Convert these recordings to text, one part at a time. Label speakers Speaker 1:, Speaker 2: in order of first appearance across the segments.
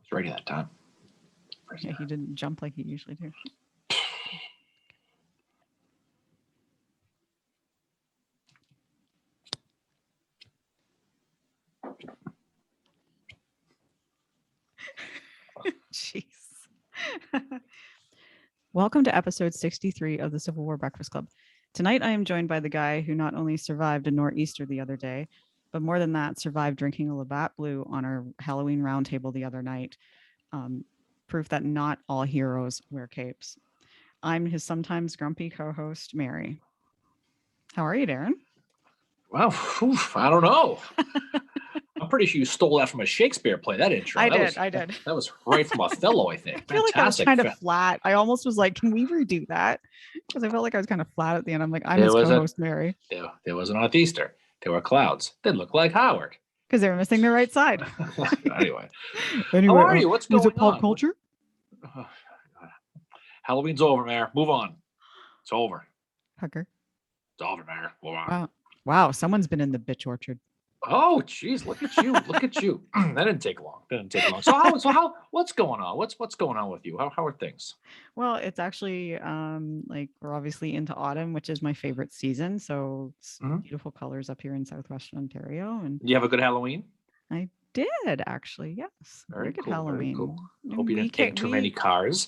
Speaker 1: was ready that time.
Speaker 2: Yeah, he didn't jump like he usually do. Jeez. Welcome to episode 63 of the Civil War Breakfast Club. Tonight I am joined by the guy who not only survived a nor'easter the other day, but more than that, survived drinking a Labatt Blue on our Halloween roundtable the other night. Proof that not all heroes wear capes. I'm his sometimes grumpy co-host, Mary. How are you, Darren?
Speaker 1: Well, I don't know. I'm pretty sure you stole that from a Shakespeare play, that intro.
Speaker 2: I did.
Speaker 1: That was right from Othello, I think.
Speaker 2: I feel like I was kind of flat. I almost was like, can we redo that? Because I felt like I was kind of flat at the end. I'm like, I'm his co-host, Mary.
Speaker 1: There was an nor'easter. There were clouds. They looked like Howard.
Speaker 2: Because they were missing the right side.
Speaker 1: Anyway, how are you? What's going on?
Speaker 2: Is it pop culture?
Speaker 1: Halloween's over, Mayor. Move on. It's over.
Speaker 2: Hugger.
Speaker 1: It's over, Mayor. Move on.
Speaker 2: Wow. Someone's been in the bitch orchard.
Speaker 1: Oh, geez, look at you. Look at you. That didn't take long. So what's going on? What's going on with you? How are things?
Speaker 2: Well, it's actually like we're obviously into autumn, which is my favorite season. So it's beautiful colors up here in Southwestern Ontario. And
Speaker 1: you have a good Halloween?
Speaker 2: I did actually, yes.
Speaker 1: Very
Speaker 2: good
Speaker 1: cool,
Speaker 2: Halloween.
Speaker 1: Very cool. Hope you didn't take too many cars.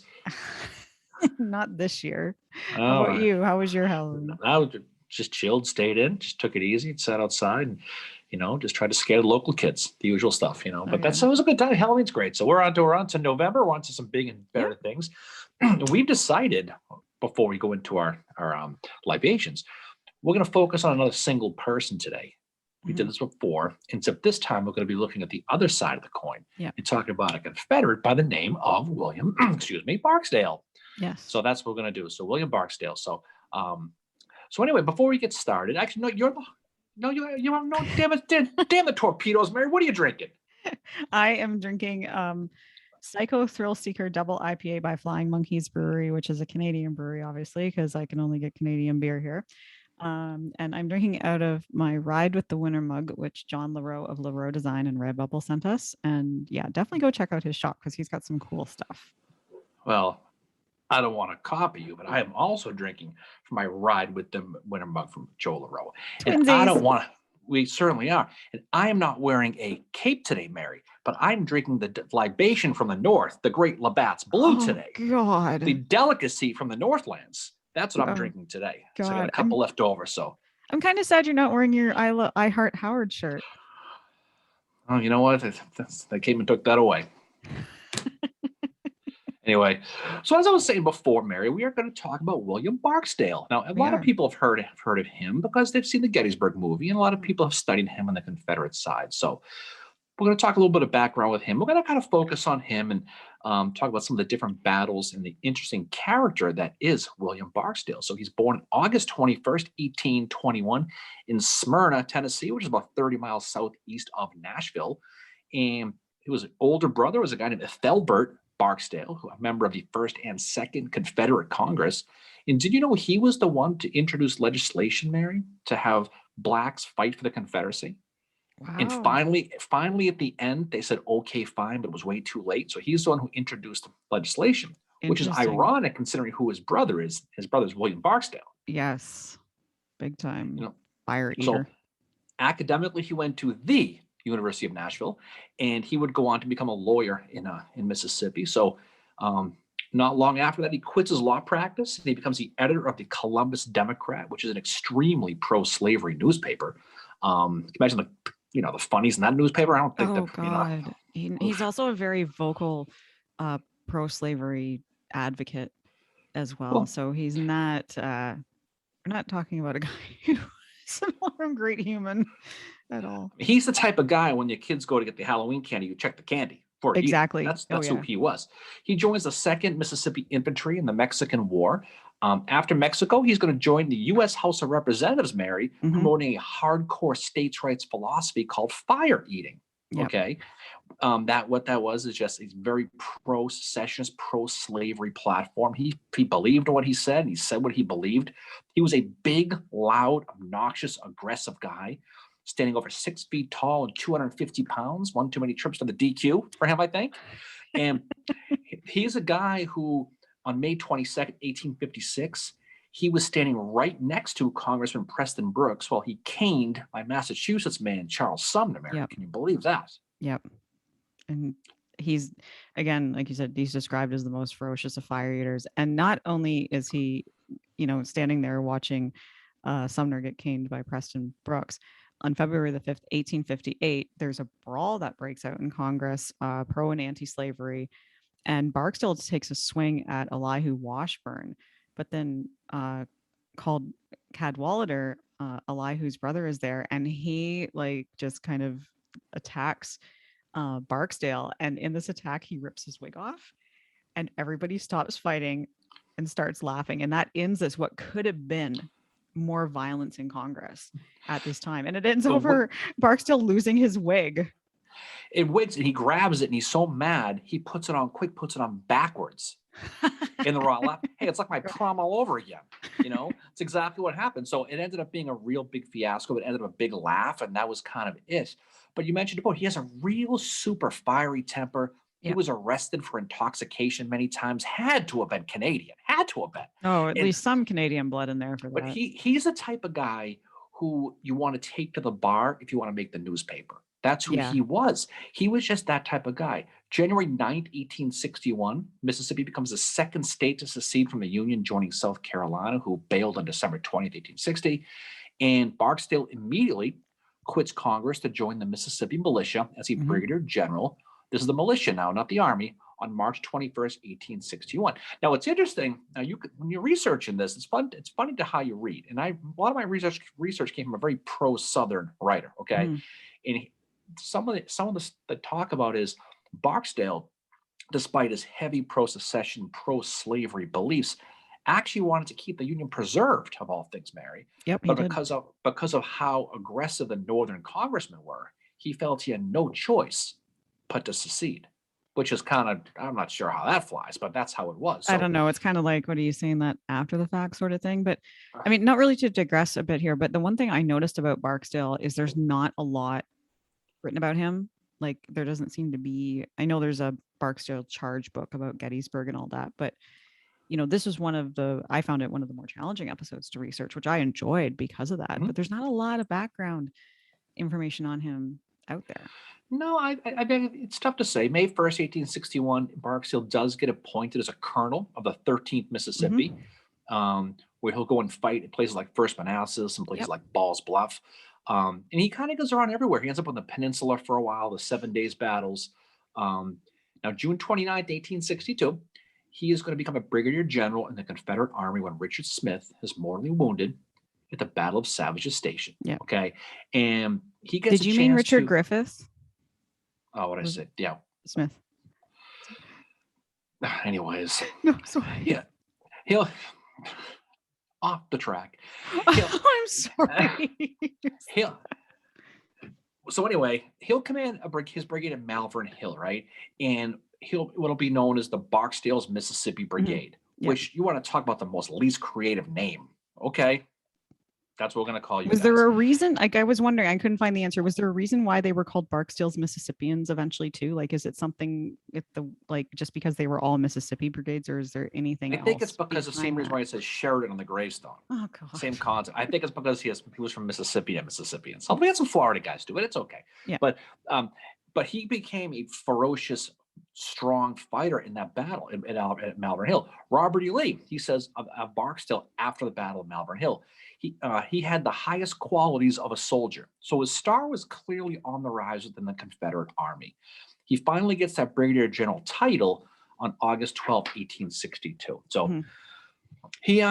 Speaker 2: Not this year. How about you? How was your Halloween?
Speaker 1: I was just chilled, stayed in, just took it easy, sat outside, and just tried to scare the local kids, the usual stuff, But it was a good time. Halloween's great. So we're on to November. We're on to some big and better things. We've decided before we go into our libations, we're going to focus on another single person today. We did this before, except this time we're going to be looking at the other side of the coin and talking about a Confederate by the name of William, Barksdale.
Speaker 2: Yes.
Speaker 1: So that's what we're going to do. So William Barksdale. So anyway, before we get started, actually, no, you have no damn the torpedoes, Mary. What are you drinking?
Speaker 2: I am drinking Psycho Thrill Seeker Double IPA by Flying Monkeys Brewery, which is a Canadian brewery, obviously, because I can only get Canadian beer here. And I'm drinking out of my Ride with the Winter mug, which John Leroux of Leroux Design and Redbubble sent us. And yeah, definitely go check out his shop because he's got some cool stuff.
Speaker 1: Well, I don't want to copy you, but I am also drinking from my Ride with the Winter mug from Joe Leroux. And I don't want to. We certainly are. And I am not wearing a cape today, Mary, but I'm drinking the libation from the north, the great Labatt's Blue today.
Speaker 2: God.
Speaker 1: The delicacy from the Northlands. That's what I'm drinking today.
Speaker 2: God.
Speaker 1: So I got a couple left over. So
Speaker 2: I'm kind of sad you're not wearing your I Heart Howard shirt.
Speaker 1: Oh, you know what? They came and took that away. Anyway, so as I was saying before, Mary, we are going to talk about William Barksdale. Now, a lot of people have heard of him because they've seen the Gettysburg movie, and a lot of people have studied him on the Confederate side. So we're going to talk a little bit of background with him. We're going to kind of focus on him and talk about some of the different battles and the interesting character that is William Barksdale. So he's born August 21st, 1821 in Smyrna, Tennessee, which is about 30 miles southeast of Nashville. And his older brother was a guy named Ethelbert Barksdale, who a member of the First and Second Confederate Congress. And did you know he was the one to introduce legislation, Mary, to have blacks fight for the Confederacy?
Speaker 2: Wow.
Speaker 1: And finally at the end, they said, okay, fine, but it was way too late. So he's the one who introduced legislation, which is ironic considering who his brother is. His brother is William Barksdale.
Speaker 2: Yes. Big time. Fire eater.
Speaker 1: So academically, he went to the University of Nashville, and he would go on to become a lawyer in Mississippi. So not long after that, he quits his law practice and he becomes the editor of the Columbus Democrat, which is an extremely pro-slavery newspaper. Imagine the funnies in that newspaper. I don't think
Speaker 2: God. He's also a very vocal pro-slavery advocate as well. So he's not we're not talking about a guy who's a great human at all.
Speaker 1: He's the type of guy when your kids go to get the Halloween candy, you check the candy for it.
Speaker 2: Exactly.
Speaker 1: That's who he was. He joins the 2nd Mississippi Infantry in the Mexican War. After Mexico, he's going to join the U.S. House of Representatives, Mary, promoting a hardcore states' rights philosophy called fire eating. Yep. Okay. What that was is just a very pro-secessionist, pro-slavery platform. He believed in what he said, and he said what he believed. He was a big, loud, obnoxious, aggressive guy. standing over 6 feet tall and 250 pounds. One too many trips to the DQ for him, I think. And he's a guy who, on May 22nd, 1856, he was standing right next to Congressman Preston Brooks while he caned by Massachusetts man Charles Sumner. Mary.
Speaker 2: Yep.
Speaker 1: Can you believe that?
Speaker 2: Yep. And he's, again, like you said, he's described as the most ferocious of fire eaters. And not only is he, standing there watching Sumner get caned by Preston Brooks, on February the 5th, 1858, there's a brawl that breaks out in Congress, pro and anti-slavery, and Barksdale takes a swing at Elihu Washburn, but then called Cadwallader, Elihu's brother, is there, and he just kind of attacks Barksdale, and in this attack he rips his wig off, and everybody stops fighting and starts laughing, and that ends this what could have been more violence in Congress at this time, and it ends over Barksdale losing his wig.
Speaker 1: It wigs, and he grabs it, and he's so mad he puts it on backwards in the raw lap. Hey, it's like my prom all over again. It's exactly what happened. So it ended up being a real big fiasco. It ended up a big laugh, and that was kind of it. But you mentioned before, he has a real super fiery temper. He was arrested for intoxication many times. Had to have been Canadian. Had to have been.
Speaker 2: Oh, at least some Canadian blood in there for that.
Speaker 1: But he's the type of guy who you want to take to the bar if you want to make the newspaper. That's who he was. He was just that type of guy. January 9th, 1861, Mississippi becomes the second state to secede from the Union, joining South Carolina, who bailed on December 20th, 1860. And Barksdale immediately quits Congress to join the Mississippi militia as a brigadier general. This is the militia now, not the army, on March 21st, 1861. Now, it's interesting. Now, when you're researching this, it's fun. It's funny to how you read. And a lot of my research came from a very pro-Southern writer. Okay, and some of the talk about is Barksdale, despite his heavy pro-secession, pro-slavery beliefs, actually wanted to keep the Union preserved, of all things, Mary.
Speaker 2: Yep,
Speaker 1: but because of how aggressive the Northern congressmen were, he felt he had no choice but to secede, which is kind of, I'm not sure how that flies, but that's how it was. So,
Speaker 2: I don't know. It's kind of like, what are you saying, that after the fact sort of thing? But I mean, not really to digress a bit here, but the one thing I noticed about Barksdale is there's not a lot written about him. Like, there doesn't seem to be, I know there's a Barksdale charge book about Gettysburg and all that, but this was I found it one of the more challenging episodes to research, which I enjoyed because of that, but there's not a lot of background information on him out there.
Speaker 1: No, I mean, it's tough to say. May 1st, 1861, Barksdale does get appointed as a colonel of the 13th Mississippi, where he'll go and fight in places like First Manassas and places like Ball's Bluff. And he kind of goes around everywhere. He ends up on the peninsula for a while, the 7 Days battles. Now, June 29th, 1862, he is going to become a brigadier general in the Confederate Army when Richard Smith is mortally wounded at the Battle of Savage's Station.
Speaker 2: Yeah.
Speaker 1: Okay. And he gets
Speaker 2: Did you mean Richard Griffith?
Speaker 1: Oh, what I said? Yeah.
Speaker 2: Smith.
Speaker 1: Anyways.
Speaker 2: No, sorry.
Speaker 1: Yeah. He'll off the track.
Speaker 2: I'm sorry.
Speaker 1: So anyway, he'll command his brigade at Malvern Hill, right? And what'll be known as the Barksdale's Mississippi Brigade, which you want to talk about the most least creative name. Okay. That's what we're going to call you.
Speaker 2: Was there a reason? Like, I was wondering, I couldn't find the answer. Was there a reason why they were called Barksdale's Mississippians eventually too? Like, is it something just because they were all Mississippi brigades, or is there anything else?
Speaker 1: I think it's because the same reason why it says Sheridan on the gravestone.
Speaker 2: Oh, God.
Speaker 1: Same concept. I think it's because he was from Mississippi and Mississippians. We had some Florida guys do it. It's okay.
Speaker 2: Yeah.
Speaker 1: But he became a ferocious, strong fighter in that battle at Malvern Hill. Robert E. Lee, he says of Barksdale after the Battle of Malvern Hill, he had the highest qualities of a soldier. So his star was clearly on the rise within the Confederate Army. He finally gets that brigadier general title on August 12, 1862. So he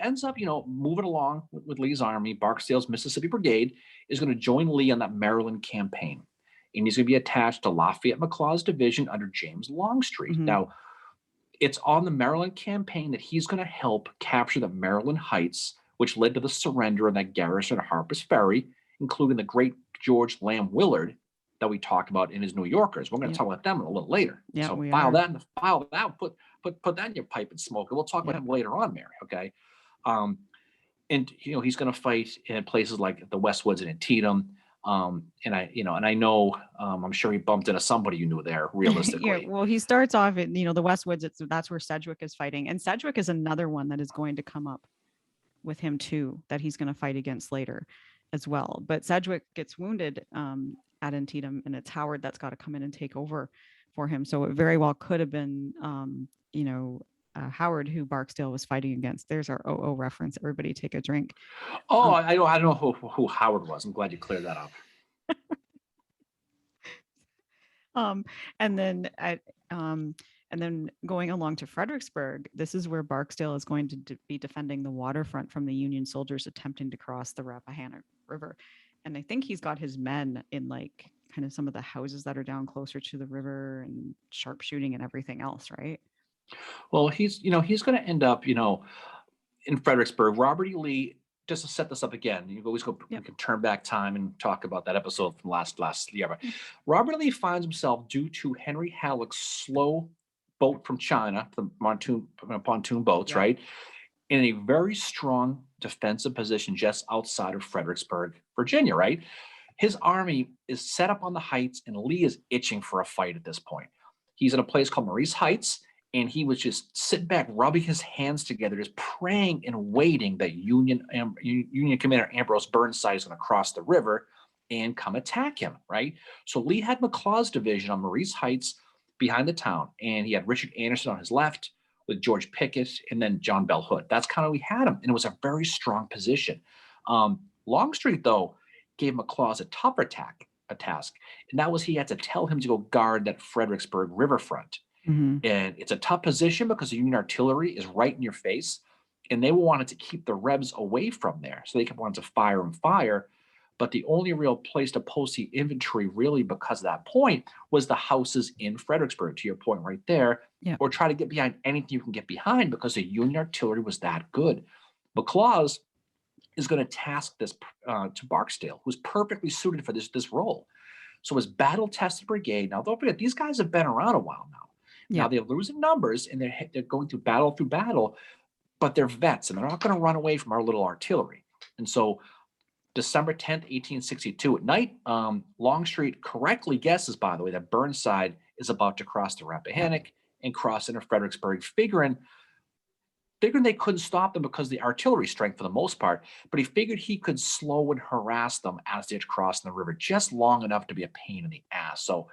Speaker 1: ends up, moving along with Lee's army. Barksdale's Mississippi Brigade is going to join Lee on that Maryland campaign. And he's going to be attached to Lafayette McLaw's division under James Longstreet. Now, it's on the Maryland campaign that he's going to help capture the Maryland Heights, which led to the surrender of that garrison at Harper's Ferry, including the great George Lamb Willard that we talked about in his New Yorkers. We're going to talk about them a little later.
Speaker 2: Yeah,
Speaker 1: so file that, put that in your pipe and smoke it. We'll talk about him later on, Mary. Okay. And he's going to fight in places like the Westwoods and Antietam. And I know, I'm sure he bumped into somebody you knew there, realistically.
Speaker 2: Well, he starts off in, the Westwoods. That's where Sedgwick is fighting. And Sedgwick is another one that is going to come up with him too, that he's going to fight against later as well. But Sedgwick gets wounded at Antietam, and it's Howard that's got to come in and take over for him. So it very well could have been, Howard who Barksdale was fighting against. There's our OO reference. Everybody take a drink.
Speaker 1: Oh, I don't know who Howard was. I'm glad you cleared that up.
Speaker 2: And then going along to Fredericksburg, this is where Barksdale is going to be defending the waterfront from the Union soldiers attempting to cross the Rappahannock River. And I think he's got his men in like kind of some of the houses that are down closer to the river and sharpshooting and everything else, right?
Speaker 1: Well, he's going to end up, in Fredericksburg. Robert E. Lee, just to set this up again, you always go, you can turn back time and talk about that episode from last year. But Robert E. Lee finds himself, due to Henry Halleck's slow boat from China, the pontoon boats, right, in a very strong defensive position just outside of Fredericksburg, Virginia, right? His army is set up on the heights, and Lee is itching for a fight at this point. He's in a place called Maurice Heights, and he was just sitting back, rubbing his hands together, just praying and waiting that Union Commander Ambrose Burnside is going to cross the river and come attack him, right? So Lee had McLaws' division on Maurice Heights behind the town, and he had Richard Anderson on his left with George Pickett and then John Bell Hood. That's kind of, we had him, and it was a very strong position. Longstreet, though, gave McLaws a tougher task, and that was he had to tell him to go guard that Fredericksburg riverfront. Mm-hmm. And it's a tough position because the Union artillery is right in your face, and they wanted to keep the Rebs away from there, so they wanted to fire and fire. But the only real place to post the infantry, really, because of that point, was the houses in Fredericksburg, to your point right there, or try to get behind anything you can get behind because the Union artillery was that good. McLaws is going to task this to Barksdale, who's perfectly suited for this role. So his battle-tested brigade, now don't forget, these guys have been around a while now. Now they're losing numbers, and they're going through battle, but they're vets, and they're not going to run away from our little artillery. And so December 10th, 1862 at night, Longstreet correctly guesses, by the way, that Burnside is about to cross the Rappahannock and cross into Fredericksburg, figuring they couldn't stop them because of the artillery strength for the most part, but he figured he could slow and harass them as they're crossing the river just long enough to be a pain in the ass. So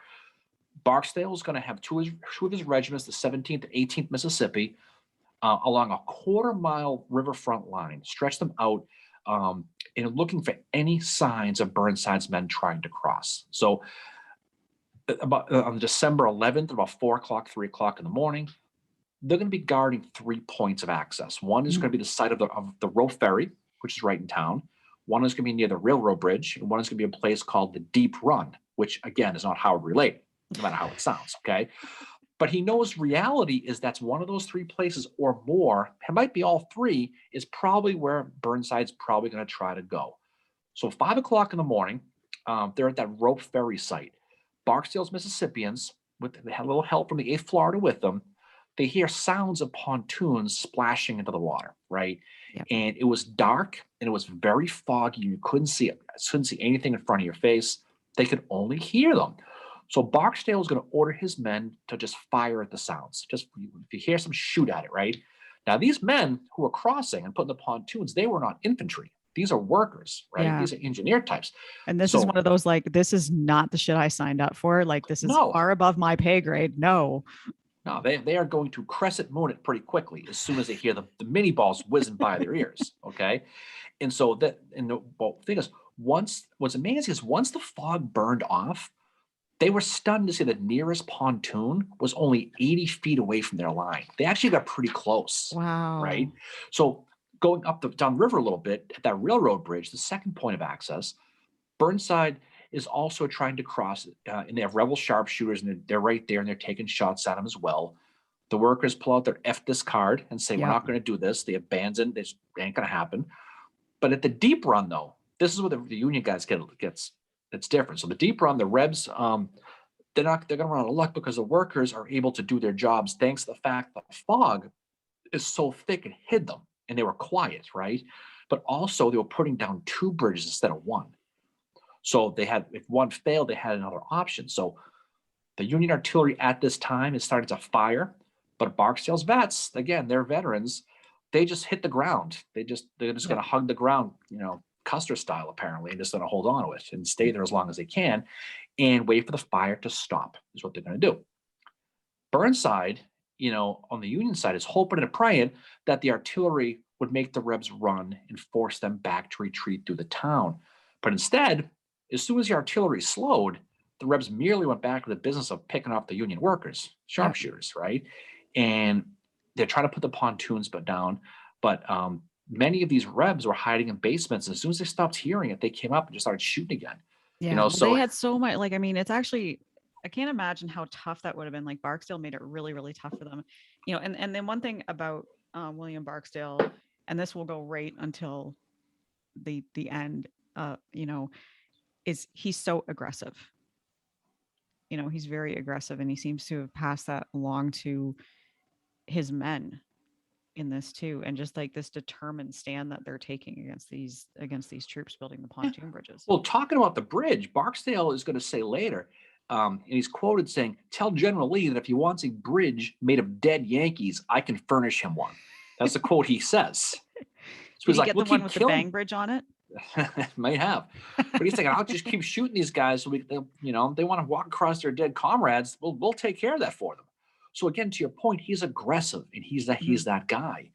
Speaker 1: Barksdale is going to have two of his regiments, the 17th and 18th Mississippi, along a quarter-mile riverfront line, stretch them out, and looking for any signs of Burnside's men trying to cross. So about on December 11th, about 3 o'clock in the morning, they're going to be guarding 3 points of access. One is going to be the site of the Roe Ferry, which is right in town. One is going to be near the railroad bridge, and one is going to be a place called the Deep Run, which, again, is not Howard related, no matter how it sounds, okay? But he knows reality is that's one of those 3 places or more, it might be all 3, is probably where Burnside's probably going to try to go. So 5 o'clock in the morning, they're at that Rope Ferry site. Barksdale's Mississippians, they had a little help from the 8th Florida with them, they hear sounds of pontoons splashing into the water, right? Yep. And it was dark, and it was very foggy. You couldn't see anything in front of your face. They could only hear them. So Barksdale is going to order his men to just fire at the sounds. Just if you hear some, shoot at it, right? Now, these men who are crossing and putting the pontoons, they were not infantry. These are workers, right? Yeah. These are engineer types.
Speaker 2: And this is one of those, like, this is not the shit I signed up for. Like, this is far above my pay grade. No,
Speaker 1: they are going to crescent moon it pretty quickly as soon as they hear the mini balls whizzing by their ears, okay? And so the thing is, what's amazing is once the fog burned off, they were stunned to see the nearest pontoon was only 80 feet away from their line. They actually got pretty close.
Speaker 2: Wow.
Speaker 1: Right? So going down the river a little bit, at that railroad bridge, the second point of access, Burnside is also trying to cross, and they have rebel sharpshooters, and they're right there, and they're taking shots at them as well. The workers pull out their F discard and say, we're not going to do this. They abandon. This ain't going to happen. But at the Deep Run, though, this is where the Union guys gets it's different. So the Deep Run, the Rebs, they're going to run out of luck because the workers are able to do their jobs thanks to the fact that the fog is so thick it hid them, and they were quiet, right? But also they were putting down 2 bridges instead of 1. So if one failed, they had another option. So the Union artillery at this time is starting to fire, but Barksdale's vets, again, they're veterans, they just hit the ground. They're just going to hug the ground, Custer style apparently, and just going to hold on to it and stay there as long as they can and wait for the fire to stop is what they're going to do. Burnside, on the Union side is hoping and praying that the artillery would make the Rebs run and force them back to retreat through the town. But instead, as soon as the artillery slowed, the Rebs merely went back to the business of picking off the Union workers, sharpshooters, right? And they're trying to put the pontoons down, but many of these Rebs were hiding in basements. And as soon as they stopped hearing it, they came up and just started shooting again.
Speaker 2: Yeah, so they had so much. It's actually, I can't imagine how tough that would have been. Like Barksdale made it really, really tough for them, And then one thing about William Barksdale, and this will go right until the end, is he's so aggressive. He's very aggressive, and he seems to have passed that along to his men in this too, and just like this determined stand that they're taking against these troops building the pontoon bridges.
Speaker 1: Well, talking about the bridge, Barksdale is going to say later, and he's quoted saying, "Tell General Lee that if he wants a bridge made of dead Yankees, I can furnish him one." That's the quote he says.
Speaker 2: So he's like, "We'll keep the bang bridge on it."
Speaker 1: Might have, but he's thinking, "I'll just keep shooting these guys. So they want to walk across their dead comrades. We'll take care of that for them." So again, to your point, he's aggressive, and he's that guy.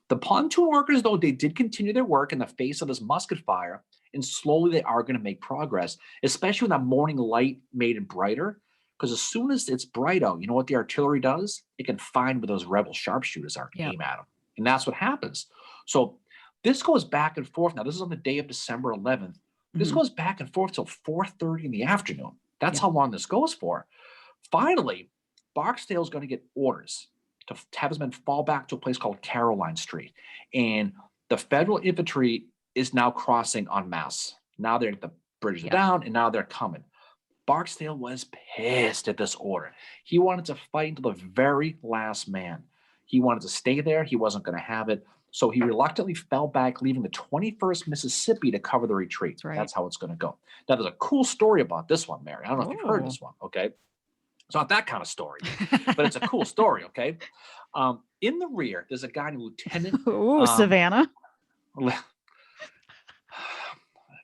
Speaker 1: The pontoon workers, though, they did continue their work in the face of this musket fire, and slowly they are going to make progress, especially when that morning light made it brighter. Because as soon as it's bright out, you know what the artillery does? It can find where those rebel sharpshooters are and aim at them, and that's what happens. So this goes back and forth. Now, this is on the day of December 11th. This goes back and forth till 4:30 in the afternoon. That's how long this goes for. Finally, Barksdale's going to get orders to have his men fall back to a place called Caroline Street. And the Federal infantry is now crossing en masse. Now the bridges are down, and now they're coming. Barksdale was pissed at this order. He wanted to fight until the very last man. He wanted to stay there. He wasn't going to have it. So he reluctantly fell back, leaving the 21st Mississippi to cover the retreat. That's how it's going to go. Now, there's a cool story about this one, Mary. I don't know if you've heard this one, okay? It's not that kind of story, but it's a cool story, okay? In the rear, there's a guy named Lieutenant...
Speaker 2: Savannah.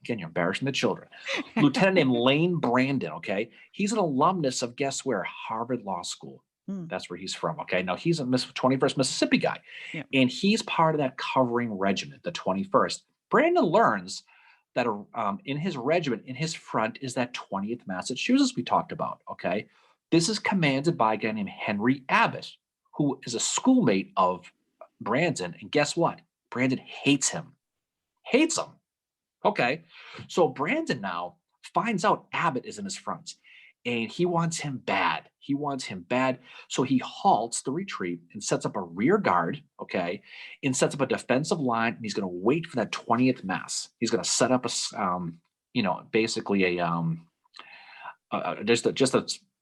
Speaker 1: Again, you're embarrassing the children. Lieutenant named Lane Brandon, okay? He's an alumnus of, guess where? Harvard Law School. That's where he's from, okay? Now, he's a 21st Mississippi guy, and he's part of that covering regiment, the 21st. Brandon learns that in his regiment, in his front, is that 20th Massachusetts we talked about, okay? This is commanded by a guy named Henry Abbott, who is a schoolmate of Brandon, and guess what? Brandon hates him. Hates him. Okay, so Brandon now finds out Abbott is in his front, and he wants him bad. He wants him bad. So he halts the retreat and sets up a rear guard, okay, and sets up a defensive line, and he's going to wait for that 20th Mass. He's going to set up basically just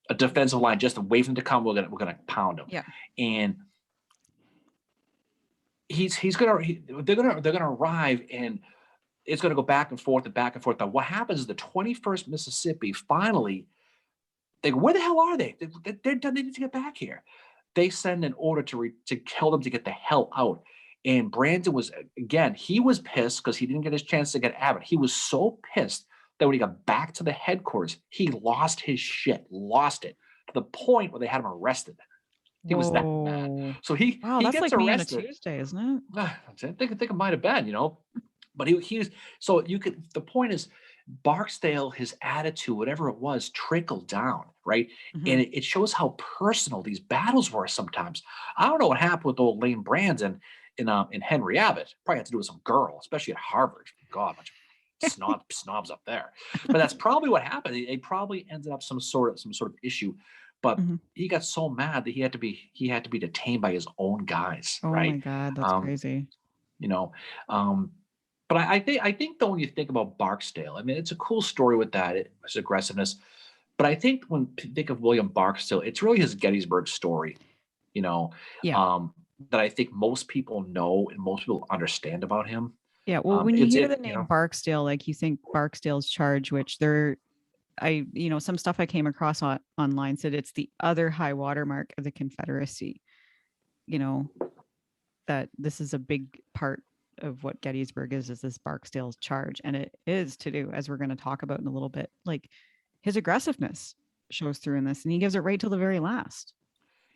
Speaker 1: a defensive line, just to wait for him to come. We're gonna pound him.
Speaker 2: Yeah,
Speaker 1: and they're gonna arrive, and it's going to go back and forth and back and forth. But what happens is the 21st Mississippi finally, they go, where the hell are they? They need to get back here. They send an order to kill them to get the hell out. And Brandon was, again, he was pissed because he didn't get his chance to get Abbott. He was so pissed that when he got back to the headquarters, he lost his shit, lost it, to the point where they had him arrested. He was that mad. So he
Speaker 2: that's
Speaker 1: gets
Speaker 2: like
Speaker 1: arrested.
Speaker 2: me on a Tuesday, isn't it?
Speaker 1: I think it might have been, But he so you could, the point is, Barksdale, his attitude, whatever it was, trickled down, right? And it shows how personal these battles were sometimes. I don't know what happened with old Lane Brandon in Henry Abbott. Probably had to do with some girl, especially at Harvard. God, a bunch of snobs up there. But that's probably what happened. They probably ended up some sort of issue. But he got so mad that he had to be detained by his own guys.
Speaker 2: Oh
Speaker 1: right?
Speaker 2: My God, that's crazy.
Speaker 1: But I think though, when you think about Barksdale, I mean, it's a cool story with that, his aggressiveness. But I think when you think of William Barksdale, it's really his Gettysburg story, that I think most people know and most people understand about him.
Speaker 2: Yeah. Well, when you hear the
Speaker 1: you
Speaker 2: name
Speaker 1: know,
Speaker 2: Barksdale, like you think Barksdale's charge, which some stuff I came across online said it's the other high watermark of the Confederacy. You know, that this is a big part of what Gettysburg is this Barksdale's charge. And it is to do, as we're going to talk about in a little bit, like his aggressiveness shows through in this, and he gives it right till the very last.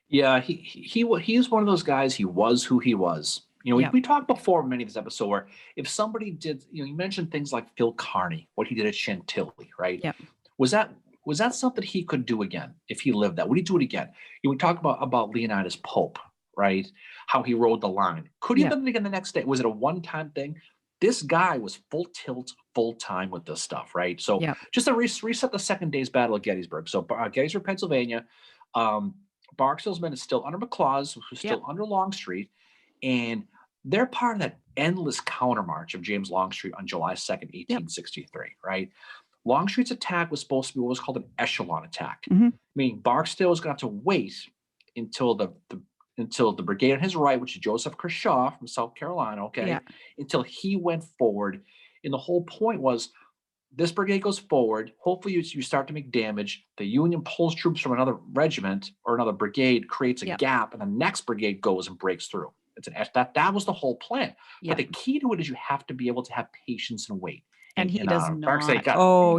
Speaker 1: Yeah, he's one of those guys. He was who he was. You know,
Speaker 2: Yeah.
Speaker 1: we talked before in many of these episodes where if somebody did, you know, you mentioned things like Phil Kearny, what he did at Chantilly, right?
Speaker 2: Yeah.
Speaker 1: Was that something he could do again if he lived that? Would he do it again? You know, we talk about Leonidas Pope, right? How he rode the line. Could he have
Speaker 2: Yeah.
Speaker 1: done it again the next day? Was it a one-time thing? This guy was full tilt, full time with this stuff, right? So
Speaker 2: Yeah.
Speaker 1: just to reset the second day's battle at Gettysburg. So Gettysburg, Pennsylvania. Um, Barksdale's men is still under McLaws, who's
Speaker 2: Yeah.
Speaker 1: still under Longstreet, and they're part of that endless countermarch of James Longstreet on July 2nd, 1863, right? Longstreet's attack was supposed to be what was called an echelon attack, meaning Barksdale was going to have to wait until the brigade on his right, which is Joseph Kershaw from South Carolina, okay,
Speaker 2: Yeah.
Speaker 1: until he went forward. And the whole point was this brigade goes forward. Hopefully, you start to make damage. The Union pulls troops from another regiment or another brigade, creates a gap, and the next brigade goes and breaks through. That was the whole plan.
Speaker 2: Yeah.
Speaker 1: But the key to it is you have to be able to have patience and wait.
Speaker 2: And he does not.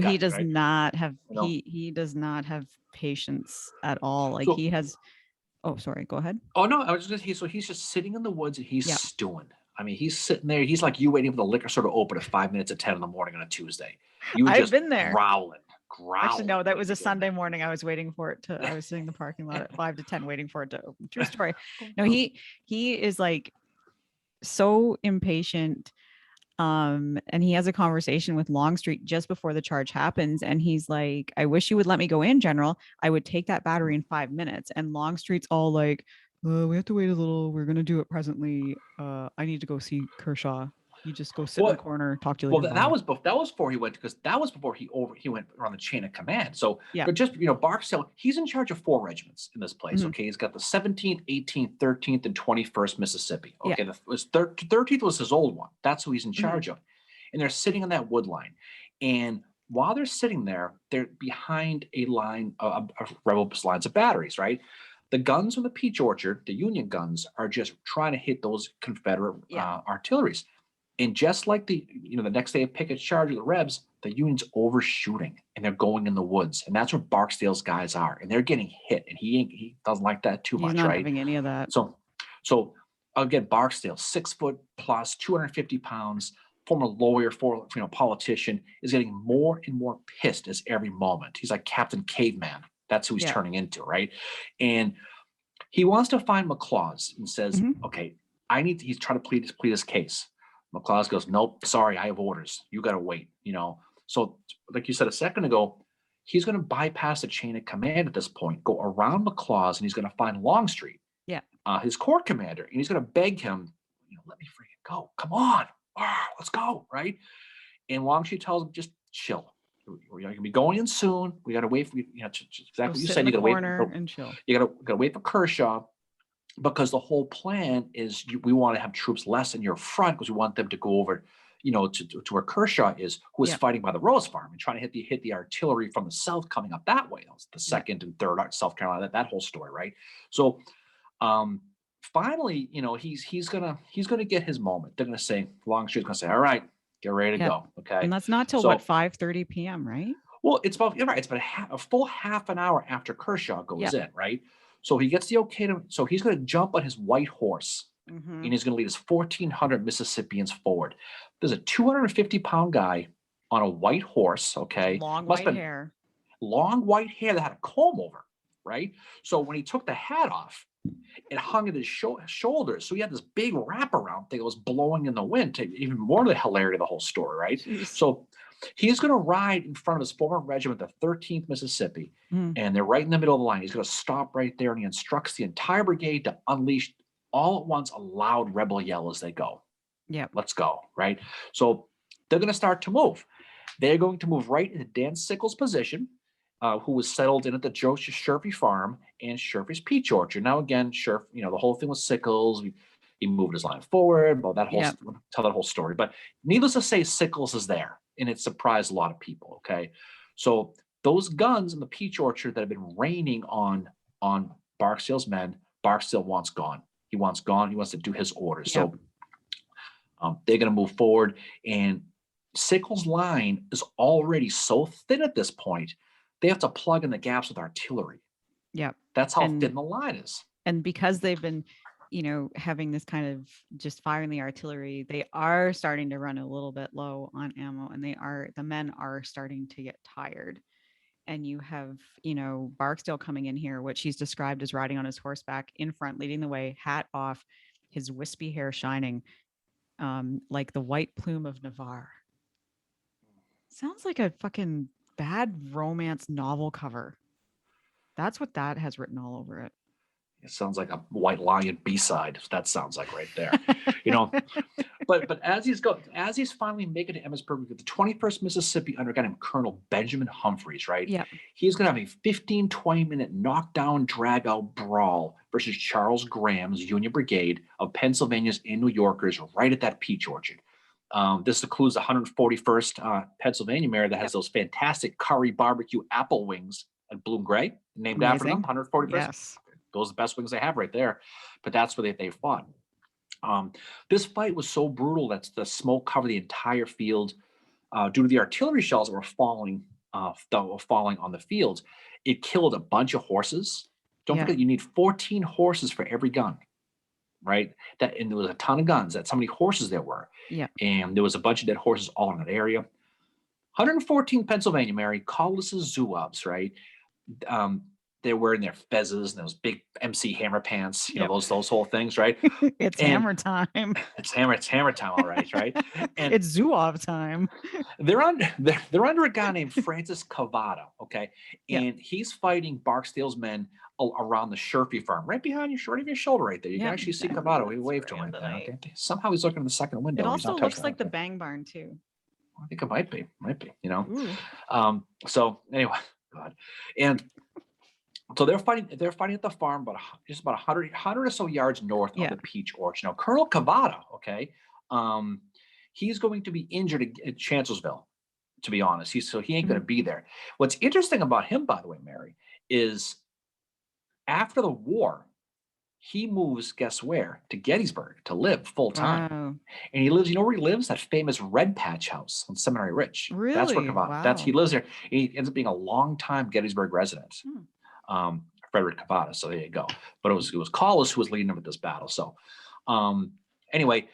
Speaker 1: He
Speaker 2: does
Speaker 1: right?
Speaker 2: not have
Speaker 1: You know?
Speaker 2: he does not have patience at all. Like
Speaker 1: So,
Speaker 2: he has. Oh, sorry. Go ahead.
Speaker 1: oh no, I was just he's just sitting in the woods and he's
Speaker 2: Yeah.
Speaker 1: stewing. I mean, he's sitting there. He's like you waiting for the liquor store to open at 5 minutes at 10 in the morning on a Tuesday. You
Speaker 2: I've
Speaker 1: just
Speaker 2: been there.
Speaker 1: growling.
Speaker 2: Actually, no, that
Speaker 1: when
Speaker 2: was
Speaker 1: you
Speaker 2: a
Speaker 1: get
Speaker 2: Sunday
Speaker 1: there.
Speaker 2: morning. I was waiting for it to. I was sitting in the parking lot at 5 to 10, waiting for it to open. True story. No, he is like so impatient. And he has a conversation with Longstreet just before the charge happens, and he's like, "I wish you would let me go in, General. I would take that battery in 5 minutes." And Longstreet's all like, "We have to wait a little. We're gonna do it presently. I need to go see Kershaw. You just go sit in the corner, talk to you later."
Speaker 1: That was before he went, because that was before he went around the chain of command. So,
Speaker 2: yeah.
Speaker 1: But just Barksdale, he's in charge of 4 regiments in this place. Okay, he's got the 17th, 18th, 13th, and 21st Mississippi. Okay, the 13th was his old one. That's who he's in charge of, and they're sitting on that wood line, and while they're sitting there, they're behind a line of rebel lines of batteries, right? The guns from the Peach Orchard, the Union guns, are just trying to hit those Confederate artilleries. And just like the next day of Pickett's charge of the Rebs, the Union's overshooting and they're going in the woods. And that's where Barksdale's guys are. And they're getting hit. And he doesn't like that too much,
Speaker 2: He's not
Speaker 1: right?
Speaker 2: having any of that.
Speaker 1: So again, Barksdale, 6 foot plus, 250 pounds, former lawyer, politician, is getting more and more pissed as every moment. He's like Captain Caveman. That's who he's turning into, right? And he wants to find McLaws and says, okay, he's trying to plead his case. McLaws goes, nope, sorry, I have orders. You got to wait, So like you said a second ago, he's going to bypass the chain of command at this point, go around McLaws, and he's going to find Longstreet, his corps commander, and he's going to beg him, let me freaking go. Come on. Let's go, right? And Longstreet tells him, just chill. We're going to be going in soon. We got to wait for exactly what you said. You got to wait
Speaker 2: and chill.
Speaker 1: You got to wait for Kershaw. Because the whole plan is we want to have troops less in your front because we want them to go over, to where Kershaw is, who is fighting by the Rose Farm and trying to hit the artillery from the south coming up that way. The 2nd and 3rd South Carolina, that whole story, right? So, finally, he's gonna get his moment. They're gonna say Longstreet's gonna say, "All right, get ready to go." Okay,
Speaker 2: and that's not till 5:30 p.m., right?
Speaker 1: Well, it's about a full half an hour after Kershaw goes in, right? So he gets the okay so he's going to jump on his white horse and he's going to lead his 1,400 Mississippians forward. There's a 250-pound guy on a white horse, okay?
Speaker 2: Long white hair
Speaker 1: that had a comb over, right? So when he took the hat off, it hung at his shoulders. So he had this big wraparound thing that was blowing in the wind, to even more of the hilarity of the whole story, right? Jeez. So he's going to ride in front of his former regiment, the 13th Mississippi, and they're right in the middle of the line. He's going to stop right there, and he instructs the entire brigade to unleash all at once a loud rebel yell as they go.
Speaker 2: Yeah,
Speaker 1: let's go, right? So they're going to start to move. They're going to move right into Dan Sickles' position, who was settled in at the Joseph Sherfy farm and Sherfy's Peach Orchard. Now, again, the whole thing with Sickles, He moved his line forward. Well,
Speaker 2: Yep.
Speaker 1: tell that whole story. But needless to say, Sickles is there, and it surprised a lot of people. Okay, so those guns in the peach orchard that have been raining on Barksdale's men, Barksdale wants gone. He wants gone. He wants to do his orders.
Speaker 2: Yep.
Speaker 1: So they're going to move forward, and Sickles' line is already so thin at this point. They have to plug in the gaps with artillery.
Speaker 2: Yep.
Speaker 1: That's how thin the line is.
Speaker 2: And because they've been, having this kind of just firing the artillery, they are starting to run a little bit low on ammo, and the men are starting to get tired. And you have, Barksdale coming in here, which he's described as riding on his horseback in front, leading the way, hat off, his wispy hair shining, like the white plume of Navarre. Sounds like a fucking bad romance novel cover. That's what that has written all over it.
Speaker 1: It sounds like a White Lion B-side. That sounds like right there, But as he's finally making it to Emmitsburg, the 21st Mississippi under a guy named Colonel Benjamin Humphreys, right?
Speaker 2: Yeah.
Speaker 1: He's going to have a 15, 20-minute knockdown, drag-out brawl versus Charles Graham's Union Brigade of Pennsylvanians and New Yorkers right at that peach orchard. This includes the 141st Pennsylvania Mare that has those fantastic curry barbecue apple wings at Blue and Gray, named after them, 141st.
Speaker 2: Yes.
Speaker 1: Those are the best wings they have right there. But that's where they fought. This fight was so brutal that the smoke covered the entire field due to the artillery shells that were falling on the fields. It killed a bunch of horses. Don't forget, you need 14 horses for every gun, right? And there was a ton of guns. That's how many horses there were.
Speaker 2: Yeah. And
Speaker 1: there was a bunch of dead horses all in that area. 114 Pennsylvania, Mary, Collis's Zouaves, right? They're wearing their fezzes and those big MC Hammer pants, those whole things, right?
Speaker 2: It's hammer time.
Speaker 1: It's hammer time, all right, right? And
Speaker 2: it's Zouave time.
Speaker 1: They're under a guy named Francis Cavada, okay? And he's fighting Barksdale's men around the Sherfy farm, right behind your shoulder right there. You can actually see Cavada. We waved to him right there. Okay? Somehow he's looking in the second window.
Speaker 2: It also looks like the Bang Barn too.
Speaker 1: I think it might be, So anyway, God. And so they're fighting at the farm, just about 100 or so yards north of the peach orchard. Now, Colonel Cavada, he's going to be injured at Chancellorsville, to be honest. He ain't going to be there. What's interesting about him, by the way, Mary, is after the war, he moves, guess where? To Gettysburg to live full time. Wow. And he lives, you know where he lives? That famous Red Patch house on Seminary Ridge.
Speaker 2: Really?
Speaker 1: That's where Cavada, he lives there. And he ends up being a long-time Gettysburg resident. Frederick Cavada. So there you go. But it was Collis who was leading him at this battle. So anyway,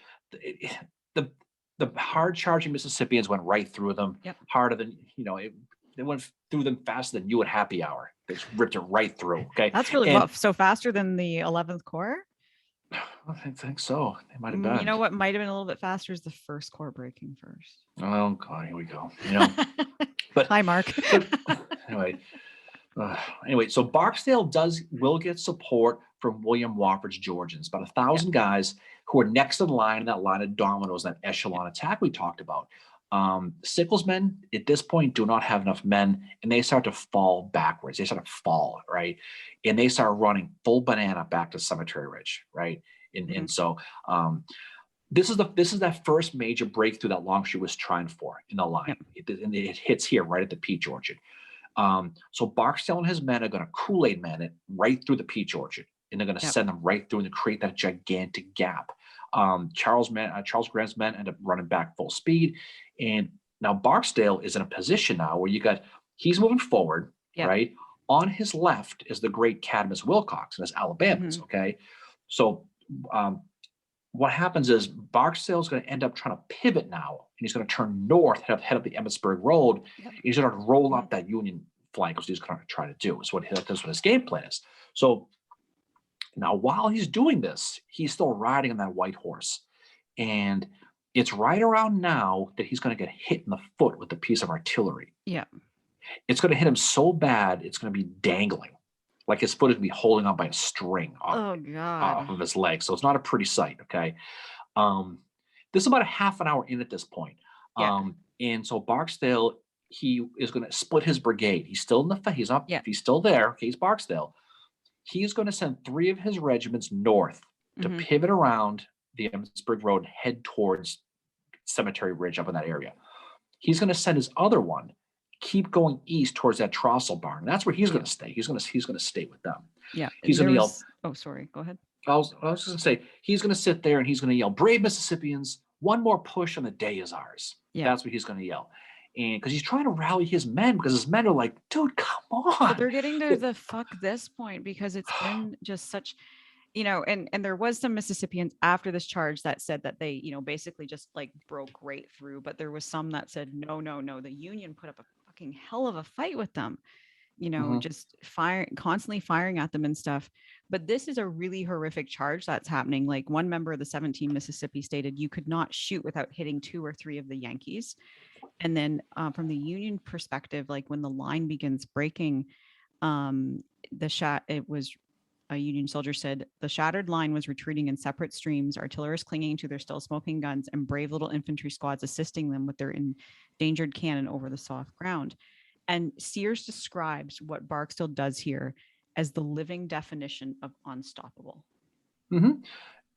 Speaker 1: the hard charging Mississippians went right through them. Harder than, they went through them faster than you at happy hour. They just ripped it right through. Okay.
Speaker 2: That's really rough. So faster than the 11th Corps?
Speaker 1: I think so. They might have been.
Speaker 2: You know what might have been a little bit faster is the 1st Corps breaking first.
Speaker 1: Oh God, here we go.
Speaker 2: But hi, Mark.
Speaker 1: Anyway, so Barksdale will get support from William Wofford's Georgians, about 1,000 guys who are next in line in that line of dominoes, that echelon attack we talked about. Sickles' men at this point do not have enough men, and they start to fall backwards. They start to fall, right? And they start running full banana back to Cemetery Ridge, right? And so this is that first major breakthrough that Longstreet was trying for in the line. It hits here right at the peach orchard. So Barksdale and his men are going to Kool-Aid man it right through the peach orchard, and they're going to send them right through and create that gigantic gap. Charles Graham's men end up running back full speed, and now Barksdale is in a position now where he's moving forward, right? On his left is the great Cadmus Wilcox and his Alabamans. Okay, so what happens is Barksdale's going to end up trying to pivot now, and he's going to turn north, head up the Emmitsburg Road. He's going to roll up that Union flank, which he's going to try to do. That's what his game plan is. So now, while he's doing this, he's still riding on that white horse, and it's right around now that he's going to get hit in the foot with a piece of artillery. It's going to hit him so bad, it's going to be dangling. Like his foot is going to be holding on by a string off of his leg. So it's not a pretty sight, okay? This is about a half an hour in at this point. And so Barksdale, he is going to split his brigade. He's still he's still there. Okay, he's Barksdale. He's going to send 3 of his regiments north to pivot around the Gettysburg Road and head towards Cemetery Ridge up in that area. He's going to send his other one, keep going east towards that Trossel barn. And that's where he's going to stay. He's going to stay with them.
Speaker 2: Yeah.
Speaker 1: He's going to yell.
Speaker 2: Oh, sorry. Go ahead.
Speaker 1: I was just going to say, he's going to sit there and he's going to yell, "Brave Mississippians, one more push and the day is ours."
Speaker 2: Yeah.
Speaker 1: That's what he's going to yell. And because he's trying to rally his men, because his men are like, "Dude, come on."
Speaker 2: But they're getting to the fuck this point because it's been just such, and there was some Mississippians after this charge that said that they, basically just like broke right through. But there was some that said, no, the Union put up a fucking hell of a fight with them, just constantly firing at them and stuff. But this is a really horrific charge that's happening. Like one member of the 17 Mississippi stated you could not shoot without hitting 2 or 3 of the Yankees. And then from the Union perspective, like when the line begins breaking, it was a Union soldier said the shattered line was retreating in separate streams, artillerists clinging to their still smoking guns, and brave little infantry squads assisting them with their endangered cannon over the soft ground. And Sears describes what Barksdale does here as the living definition of unstoppable.
Speaker 1: Mm-hmm.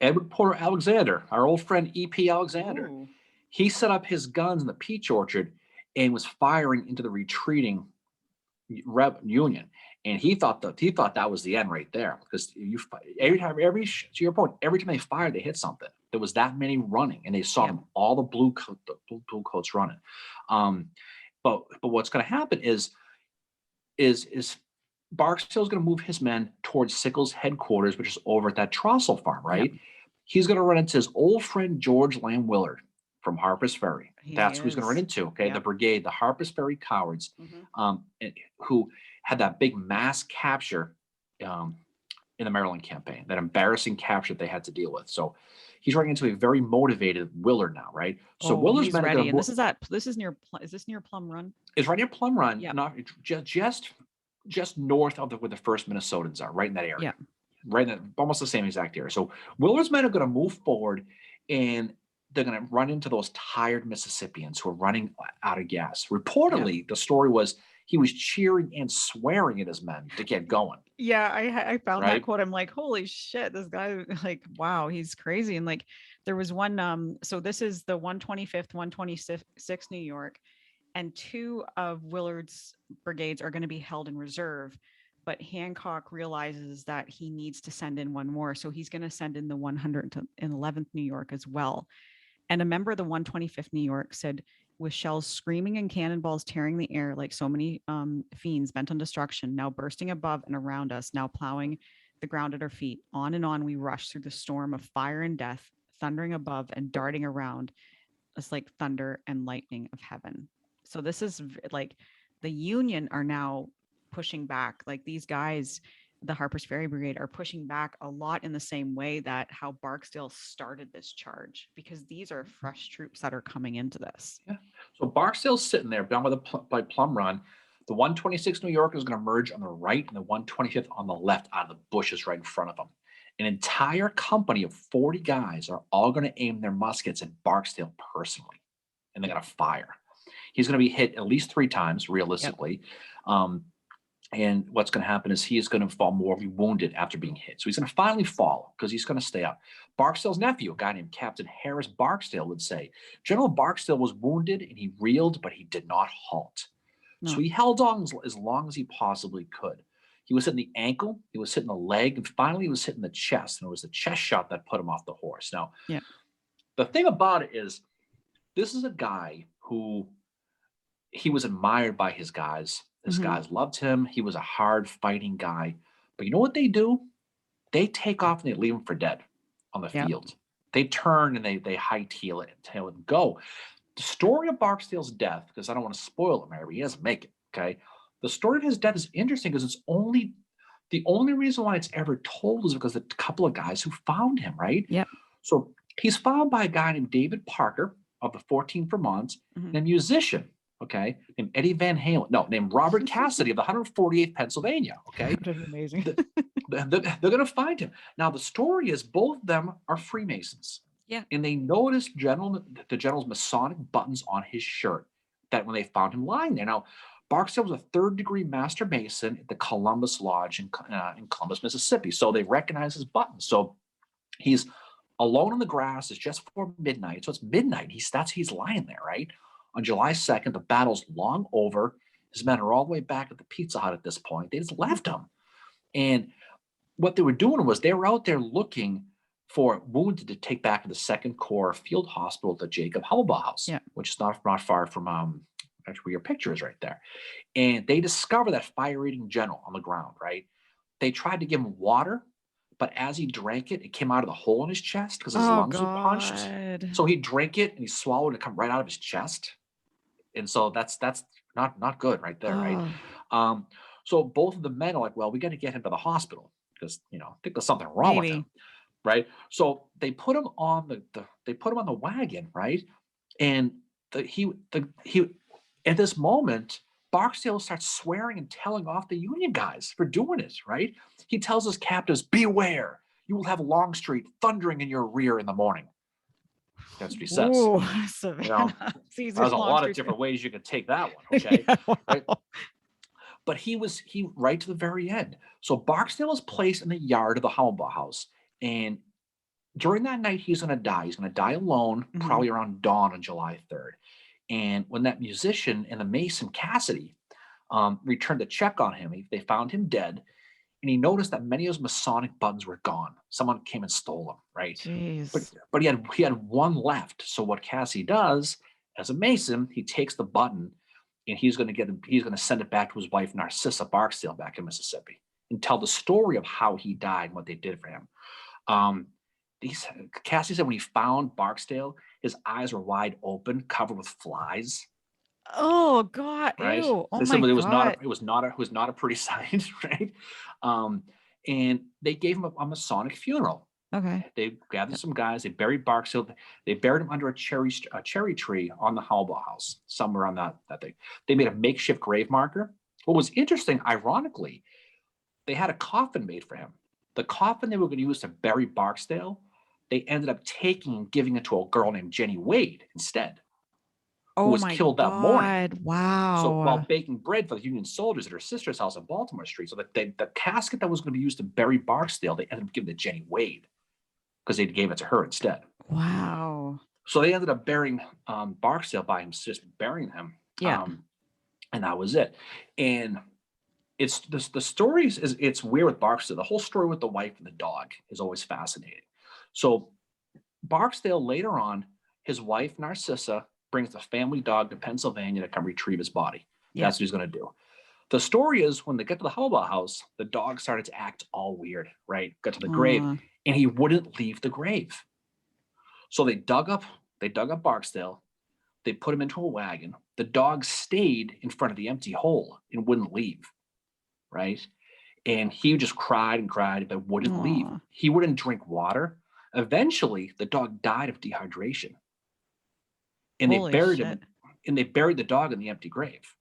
Speaker 1: Edward Porter Alexander, our old friend E.P. Alexander,
Speaker 2: Ooh.
Speaker 1: He set up his guns in the peach orchard and was firing into the retreating Union. And he thought that was the end right there, because to your point, every time they fired, they hit something. There was that many running, and they saw them, all the blue coats running. But what's going to happen is Barksdale's going to move his men towards Sickles' headquarters, which is over at that Trossel farm, right? Yep. He's going to run into his old friend George Lamb Willard from Harper's Ferry. That's who he's going to run into. Okay, yep. The Brigade, the Harper's Ferry Cowards, who had that big mass capture in the Maryland campaign, that embarrassing capture they had to deal with. So he's running into a very motivated Willard now, right? So Willard's men
Speaker 2: ready. And this is near Plum Run?
Speaker 1: It's right near Plum Run,
Speaker 2: yep.
Speaker 1: Not just north of where the first Minnesotans are, right in that area.
Speaker 2: Yeah.
Speaker 1: Right in almost the same exact area. So Willard's men are going to move forward, and they're going to run into those tired Mississippians who are running out of gas. Reportedly, the story was he was cheering and swearing at his men to get going.
Speaker 2: Yeah, I found that quote. I'm like, holy shit, this guy, like, wow, he's crazy. And like, there was one, so this is the 125th, 126th New York, and 2 of Willard's brigades are going to be held in reserve. But Hancock realizes that he needs to send in one more. So he's going to send in the 111th New York as well. And a member of the 125th New York said, with shells screaming and cannonballs tearing the air like so many fiends bent on destruction, now bursting above and around us, now plowing the ground at our feet, on and on we rush through the storm of fire and death, thundering above and darting around us like thunder and lightning of heaven. So this is like the Union are now pushing back. Like these guys, the Harper's Ferry Brigade, are pushing back a lot in the same way that how Barksdale started this charge, because these are fresh troops that are coming into this.
Speaker 1: Yeah. So Barksdale's sitting there down by Plum Run. The 126th New York is going to merge on the right and the 125th on the left out of the bushes right in front of them. An entire company of 40 guys are all going to aim their muskets at Barksdale personally, and they're going to fire. He's going to be hit at least 3 times, realistically. Yep. And what's going to happen is he is going to fall mortally wounded after being hit. So he's going to finally fall because he's going to stay up. Barksdale's nephew, a guy named Captain Harris Barksdale, would say, General Barksdale was wounded and he reeled, but he did not halt. No. So he held on as long as he possibly could. He was hitting the ankle, he was hitting the leg, and finally he was hitting the chest. And it was the chest shot that put him off the horse. Now, the thing about it is, this is a guy who he was admired by his guys. His guys loved him. He was a hard fighting guy. But you know what they do? They take off and they leave him for dead on the field. They turn and they hightail it and go. The story of Barksdale's death, because I don't want to spoil it, Mary, he doesn't make it, okay? The story of his death is interesting because it's the only reason why it's ever told is because of a couple of guys who found him, right?
Speaker 2: Yeah.
Speaker 1: So he's found by a guy named David Parker of the 14th Vermont, and a musician, okay, named Eddie Van Halen. No, named Robert Cassidy of the 148th Pennsylvania, okay?
Speaker 2: That's amazing.
Speaker 1: They're going to find him. Now, the story is both of them are Freemasons.
Speaker 2: Yeah.
Speaker 1: And they noticed the general's Masonic buttons on his shirt that when they found him lying there. Now, Barksdale was a 3rd-degree Master Mason at the Columbus Lodge in Columbus, Mississippi. So they recognize his buttons. So he's alone in the grass. It's just before midnight. So it's midnight. He's lying there, right? On July 2nd, the battle's long over. His men are all the way back at the Pizza Hut at this point. They just left him. And what they were doing was they were out there looking for wounded to take back to the 2nd Corps Field Hospital at the Jacob Hellbaugh House, which is not far from actually where your picture is right there. And they discovered that fire-eating general on the ground, right? They tried to give him water, but as he drank it, it came out of the hole in his chest because his lungs were punched. So he drank it and he swallowed it, it come right out of his chest. And so that's not good right there, right? So both of the men are like, well, we got to get him to the hospital because I think there's something wrong with him, right? So they put him on the wagon, right? And he at this moment, Barksdale starts swearing and telling off the Union guys for doing it, right? He tells his captives, beware, you will have Longstreet thundering in your rear in the morning. That's what he says.
Speaker 2: Ooh,
Speaker 1: there's a lot of different ways you could take that one, okay? Right? But he right to the very end. So Barksdale is placed in the yard of the Hellbaugh House. And during that night, he's going to die. He's going to die alone, probably around dawn on July 3rd. And when that musician and the Mason Cassidy returned to check on him, they found him dead. And he noticed that many of his Masonic buttons were gone. Someone came and stole them, right?
Speaker 2: Jeez.
Speaker 1: But he had one left. So what Cassidy does, as a Mason, he takes the button and he's going to send it back to his wife Narcissa Barksdale back in Mississippi and tell the story of how he died and what they did for him. Cassidy said when he found Barksdale, his eyes were wide open, covered with flies.
Speaker 2: Oh God!
Speaker 1: Right?
Speaker 2: Ew! Oh
Speaker 1: they
Speaker 2: my
Speaker 1: said
Speaker 2: God!
Speaker 1: It was not a pretty sight, right? And they gave him a Masonic funeral.
Speaker 2: Okay.
Speaker 1: They gathered some guys. They buried Barksdale. They buried him under a cherry tree on the Hellbaugh House, somewhere on that thing. They made a makeshift grave marker. What was interesting, ironically, they had a coffin made for him. The coffin they were going to use to bury Barksdale, they ended up taking and giving it to a girl named Jenny Wade instead, who was killed that morning.
Speaker 2: Wow.
Speaker 1: So while baking bread for the Union soldiers at her sister's house on Baltimore Street, so that the casket that was going to be used to bury Barksdale, they ended up giving to Jenny Wade because they gave it to her instead.
Speaker 2: Wow.
Speaker 1: So they ended up burying Barksdale by him, just burying him.
Speaker 2: Yeah.
Speaker 1: And that was it. And it's the stories it's weird with Barksdale. The whole story with the wife and the dog is always fascinating. So Barksdale later on, his wife Narcissa brings the family dog to Pennsylvania to come retrieve his body. Yeah. That's what he's going to do. The story is when they get to the Hellbaugh House, the dog started to act all weird, right? Got to the grave, and he wouldn't leave the grave. So they dug up Barksdale. They put him into a wagon. The dog stayed in front of the empty hole and wouldn't leave, right? And he just cried and cried, but wouldn't leave. He wouldn't drink water. Eventually, the dog died of dehydration. And they buried him, and they buried the dog in the empty grave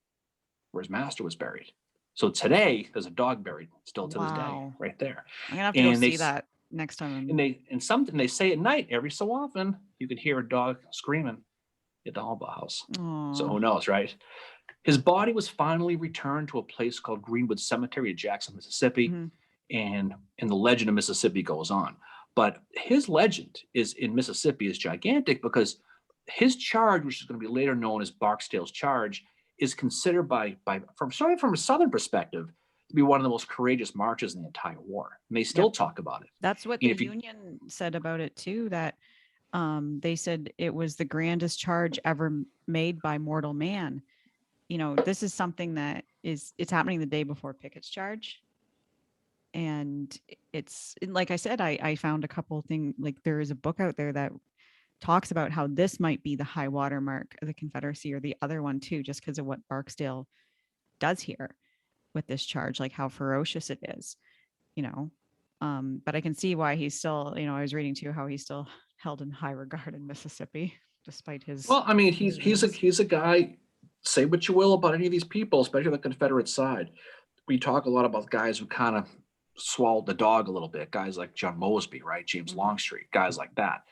Speaker 1: where his master was buried. So today, there's a dog buried still to this day, right there.
Speaker 2: I'm gonna have to go see that next time.
Speaker 1: And they say at night, every so often, you can hear a dog screaming at the Hellbaugh House. So who knows, right? His body was finally returned to a place called Greenwood Cemetery in Jackson, Mississippi, and the legend of Mississippi goes on. But his legend in Mississippi is gigantic because his charge, which is going to be later known as Barksdale's charge, is considered from a Southern perspective to be one of the most courageous marches in the entire war. And they still talk about it.
Speaker 2: That's what the Union said about it too, that they said it was the grandest charge ever made by mortal man. This is something that it's happening the day before Pickett's charge. And it's like I said, I found a couple things, like there is a book out there that talks about how this might be the high water mark of the Confederacy, or the other one too, just because of what Barksdale does here with this charge, like how ferocious it is, but I can see why he's still, I was reading too, how he's still held in high regard in Mississippi, despite his.
Speaker 1: Well, I mean, he's a guy, say what you will about any of these people, especially the Confederate side. We talk a lot about guys who kind of swallowed the dog a little bit, guys like John Mosby, right? James Longstreet, guys like that.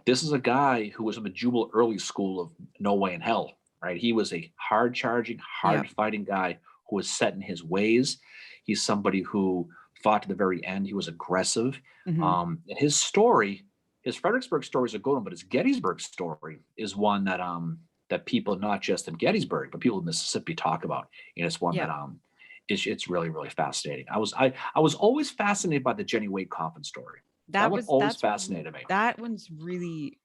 Speaker 1: This is a guy who was in the Jubal Early school of no way in hell, right? He was a hard-charging, hard-fighting guy who was set in his ways. He's somebody who fought to the very end. He was aggressive. And his story his Fredericksburg story is a good one, but his Gettysburg story is one that that people not just in Gettysburg, but people in Mississippi talk about, and it's one
Speaker 2: Yeah.
Speaker 1: that it's really really fascinating. I was always fascinated by the Jenny Wade Coffin story. That one always fascinated me.
Speaker 2: That one's really,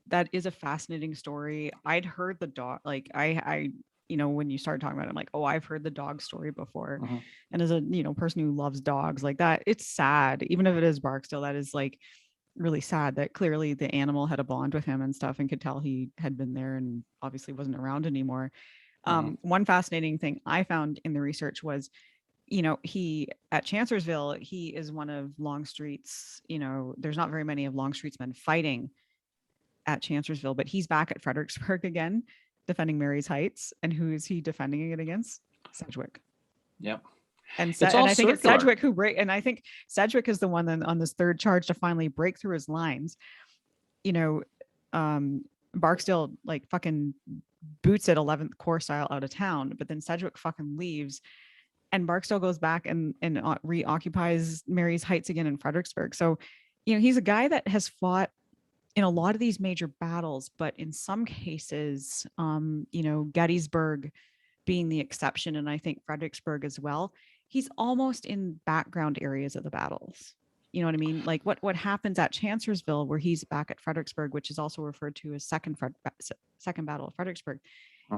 Speaker 2: that is a fascinating story. I'd heard the dog, like I when you started talking about it, I'm like, oh, I've heard the dog story before.
Speaker 1: Mm-hmm.
Speaker 2: And as a person who loves dogs like that, it's sad. Even if it is Barksdale, that is like really sad that clearly the animal had a bond with him and stuff and could tell he had been there and obviously wasn't around anymore. One fascinating thing I found in the research was, he at Chancellorsville, he is one of Longstreet's, there's not very many of Longstreet's men fighting at Chancellorsville, but he's back at Fredericksburg again, defending Mary's Heights. And who is he defending it against? Sedgwick.
Speaker 1: Yep.
Speaker 2: And I think it's Sedgwick and I think Sedgwick is the one then on this third charge to finally break through his lines. Barksdale like fucking boots it 11th Corps style out of town, but then Sedgwick fucking leaves. And Barksdale goes back and reoccupies Mary's Heights again in Fredericksburg. So, he's a guy that has fought in a lot of these major battles, but in some cases, Gettysburg being the exception, and I think Fredericksburg as well, he's almost in background areas of the battles. You know what I mean? Like what happens at Chancellorsville, where he's back at Fredericksburg, which is also referred to as second Battle of Fredericksburg.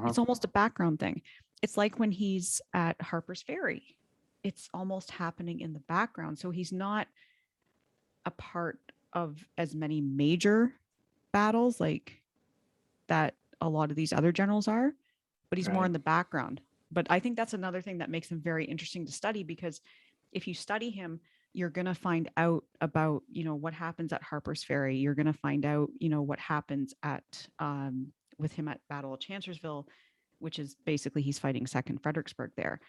Speaker 2: It's almost a background thing. It's like when he's at Harper's Ferry, it's almost happening in the background. So he's not a part of as many major battles like that a lot of these other generals are, but he's more in the background. But I think that's another thing that makes him very interesting to study, because if you study him, you're going to find out about, what happens at Harper's Ferry. You're going to find out, what happens at with him at Battle of Chancellorsville, which is basically he's fighting second Fredericksburg there.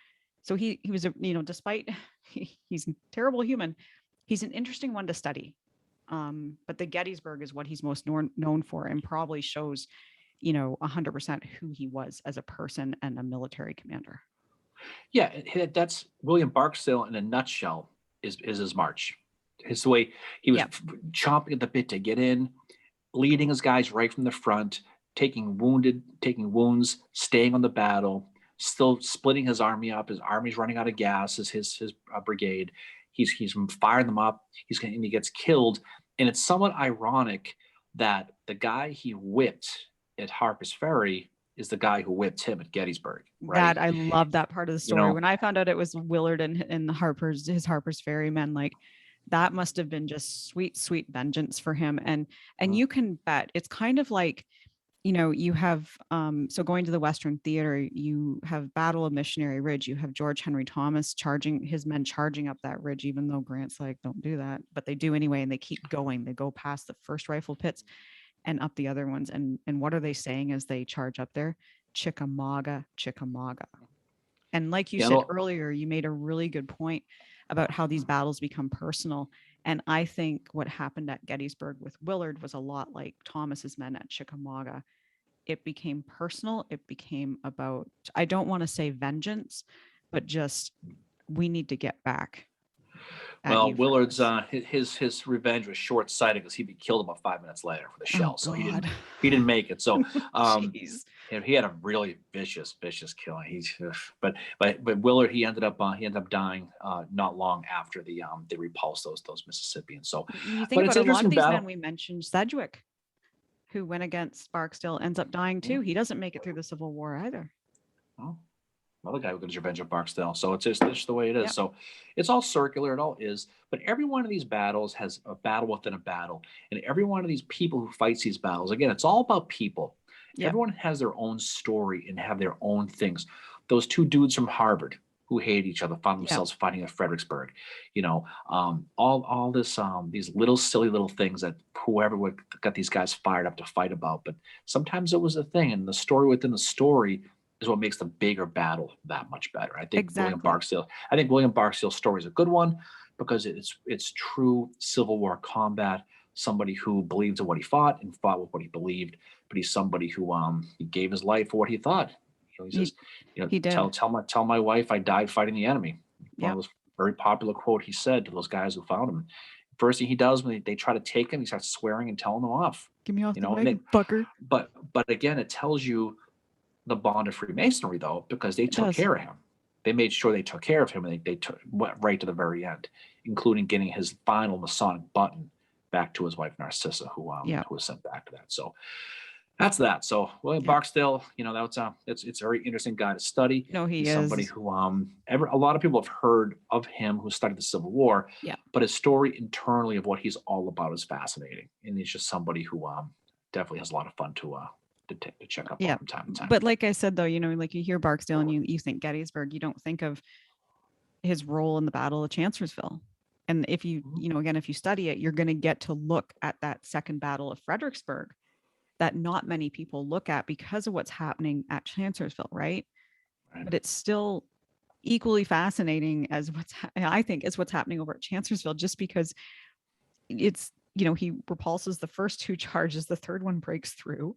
Speaker 2: So he was, despite he's a terrible human, he's an interesting one to study. But the Gettysburg is what he's most known for, and probably shows, 100% who he was as a person and a military commander.
Speaker 1: Yeah, that's William Barksdale in a nutshell. Is his march. His way he was chomping at the bit to get in, leading his guys right from the front, taking wounds, staying on the battle, still splitting his army up. His army's running out of gas. His brigade. He's firing them up. And he gets killed. And it's somewhat ironic that the guy he whipped at Harper's Ferry is the guy who whipped him at Gettysburg. Right?
Speaker 2: That I love that part of the story. When I found out it was Willard and his Harper's Ferry men, like that must have been just sweet, sweet vengeance for him. And you can bet it's kind of like, you have so going to the Western Theater, you have Battle of Missionary Ridge, you have George Henry Thomas his men charging up that ridge, even though Grant's like, don't do that, but they do anyway, and they keep going. They go past the first rifle pits and up the other ones. And what are they saying as they charge up there? Chickamauga, Chickamauga. And like you said earlier, you made a really good point about how these battles become personal. And I think what happened at Gettysburg with Willard was a lot like Thomas's men at Chickamauga. It became personal. It became about, I don't want to say vengeance, but just we need to get back.
Speaker 1: Well, Willard's his revenge was short-sighted because he'd be killed about 5 minutes later with a shell. So he didn't make it. So he had a really vicious killing. But Willard he ended up dying not long after they repulsed those Mississippians. So
Speaker 2: you think about a lot of these men we mentioned, Sedgwick, who went against Barksdale, ends up dying too. He doesn't make it through the Civil War either.
Speaker 1: Oh. Another guy who got his revenge on Barksdale. So it's just the way it is. Yep. So it's all circular. It all is. But every one of these battles has a battle within a battle. And every one of these people who fights these battles, again, it's all about people. Yep. Everyone has their own story and have their own things. Those two dudes from Harvard who hate each other found themselves fighting at Fredericksburg. All this these little silly little things that whoever got these guys fired up to fight about. But sometimes it was a thing, and the story within the story is what makes the bigger battle that much better. I think William Barksdale's story is a good one because it's true Civil War combat. Somebody who believed in what he fought and fought with what he believed, but he's somebody who he gave his life for what he thought. He says,
Speaker 2: he did.
Speaker 1: Tell my wife I died fighting the enemy. One of those very popular quote he said to those guys who found him. first thing he does when they try to take him, he starts swearing and telling them off.
Speaker 2: Get me off
Speaker 1: You
Speaker 2: the
Speaker 1: know, and
Speaker 2: wagon, fucker.
Speaker 1: but again, it tells you the bond of Freemasonry, though, because they took
Speaker 2: does.
Speaker 1: care of him. They made sure they took care of him, and they went right to the very end, including getting his final Masonic button back to his wife Narcissa, who was sent back to that. So that's that. So William Barksdale, you know, it's a very interesting guy to study.
Speaker 2: No,
Speaker 1: He's somebody who a lot of people have heard of him who studied the Civil War.
Speaker 2: Yeah.
Speaker 1: But his story internally of what he's all about is fascinating, and he's just somebody who definitely has a lot of fun to check up on from time to time.
Speaker 2: But like I said, though, you know, like you hear Barksdale and you think Gettysburg, you don't think of his role in the Battle of Chancellorsville. And if you, you know, again, if you study it, you're going to get to look at that second Battle of Fredericksburg that not many people look at because of what's happening at Chancellorsville, right? But it's still equally fascinating as I think is what's happening over at Chancellorsville, just because it's, you know, he repulses the first 2 charges, the third one breaks through.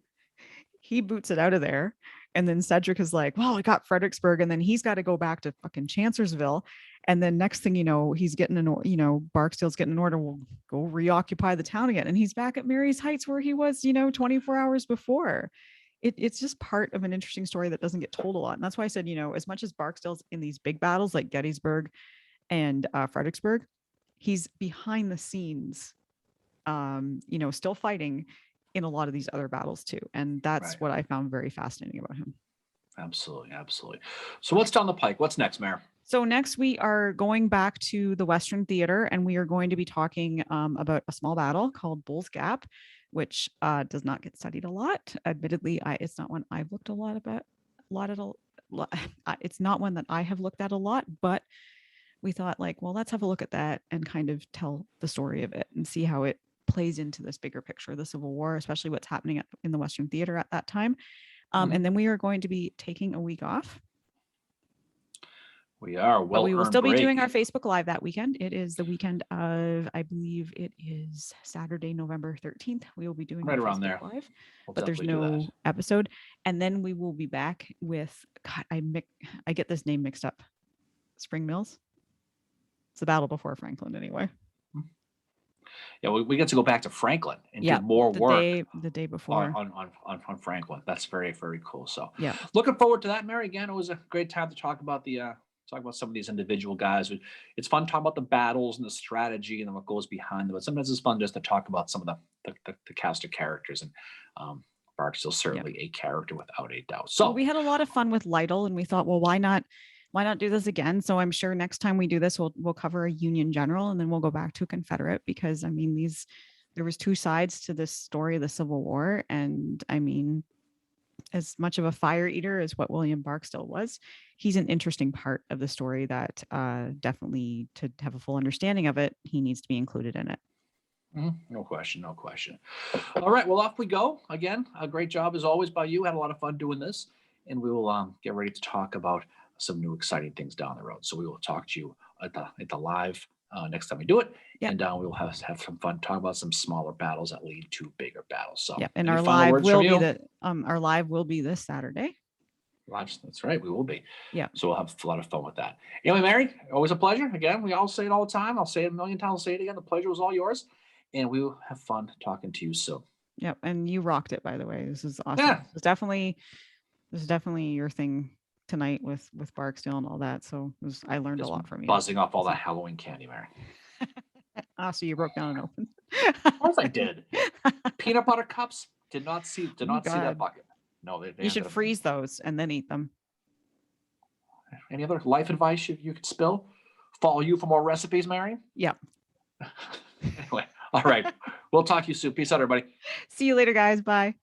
Speaker 2: He boots it out of there. And then Cedric is like, well, I got Fredericksburg. And then he's got to go back to fucking Chancellorsville. And then next thing you know, he's getting Barksdale's getting an order. We'll go reoccupy the town again. And he's back at Mary's Heights where he was, 24 hours before. It's just part of an interesting story that doesn't get told a lot. And that's why I said, as much as Barksdale's in these big battles like Gettysburg and Fredericksburg, he's behind the scenes, still fighting in a lot of these other battles too. And that's what I found very fascinating about him.
Speaker 1: Absolutely. Absolutely. So what's down the pike? What's next, Mare?
Speaker 2: So next we are going back to the Western Theater, and we are going to be talking about a small battle called Bull's Gap, which does not get studied a lot. Admittedly, it's not one I've looked it's not one that I have looked at a lot, but we thought let's have a look at that and kind of tell the story of it and see how it plays into this bigger picture of the Civil War, especially what's happening in the Western Theater at that time. And then we are going to be taking a week off.
Speaker 1: We are. Well,
Speaker 2: we will still be doing our Facebook Live that weekend. It is the weekend of, I believe it is Saturday, November 13th. We will be doing
Speaker 1: right around there
Speaker 2: Live, but there's no episode. And then we will be back with, I get this name mixed up. Spring Mills. It's the battle before Franklin anyway.
Speaker 1: Yeah, we get to go back to Franklin and do more work
Speaker 2: the day before
Speaker 1: on Franklin. That's very, very cool. So
Speaker 2: looking
Speaker 1: forward to that, Mary. Again, it was a great time to talk about some of these individual guys. It's fun talking about the battles and the strategy and what goes behind them. But sometimes it's fun just to talk about some of the cast of characters. And Barksdale's certainly a character without a doubt. So
Speaker 2: we had a lot of fun with Lytle, and we thought, well, why not do this again? So I'm sure next time we do this, we'll cover a Union general, and then we'll go back to a Confederate, because there was 2 sides to this story of the Civil War. And I mean, as much of a fire eater as what William Barksdale was, he's an interesting part of the story that definitely, to have a full understanding of it, he needs to be included in it.
Speaker 1: No question. All right, well, off we go. Again, a great job as always by you. Had a lot of fun doing this, and we will get ready to talk about some new exciting things down the road. So we will talk to you at the live next time we do it. And we will have some fun, talk about some smaller battles that lead to bigger battles. So
Speaker 2: and our live will be this Saturday.
Speaker 1: That's right, we will be. So we'll have a lot of fun with that. Anyway, Mary, always a pleasure. Again, we all say it all the time. I'll say it a million times. I'll say it again. The pleasure was all yours, and we will have fun talking to you soon.
Speaker 2: And you rocked it, by the way. This is awesome. This is definitely your thing tonight with Barksdale and all that. So I learned a lot from you.
Speaker 1: Buzzing off all that Halloween candy, Mary.
Speaker 2: So you broke down and opened.
Speaker 1: Of course I did. Peanut butter cups. Did not see that bucket. No,
Speaker 2: you should freeze those and then eat them.
Speaker 1: Any other life advice you could spill? Follow you for more recipes, Mary? Anyway, all right. We'll talk to you soon. Peace out, everybody.
Speaker 2: See you later, guys. Bye.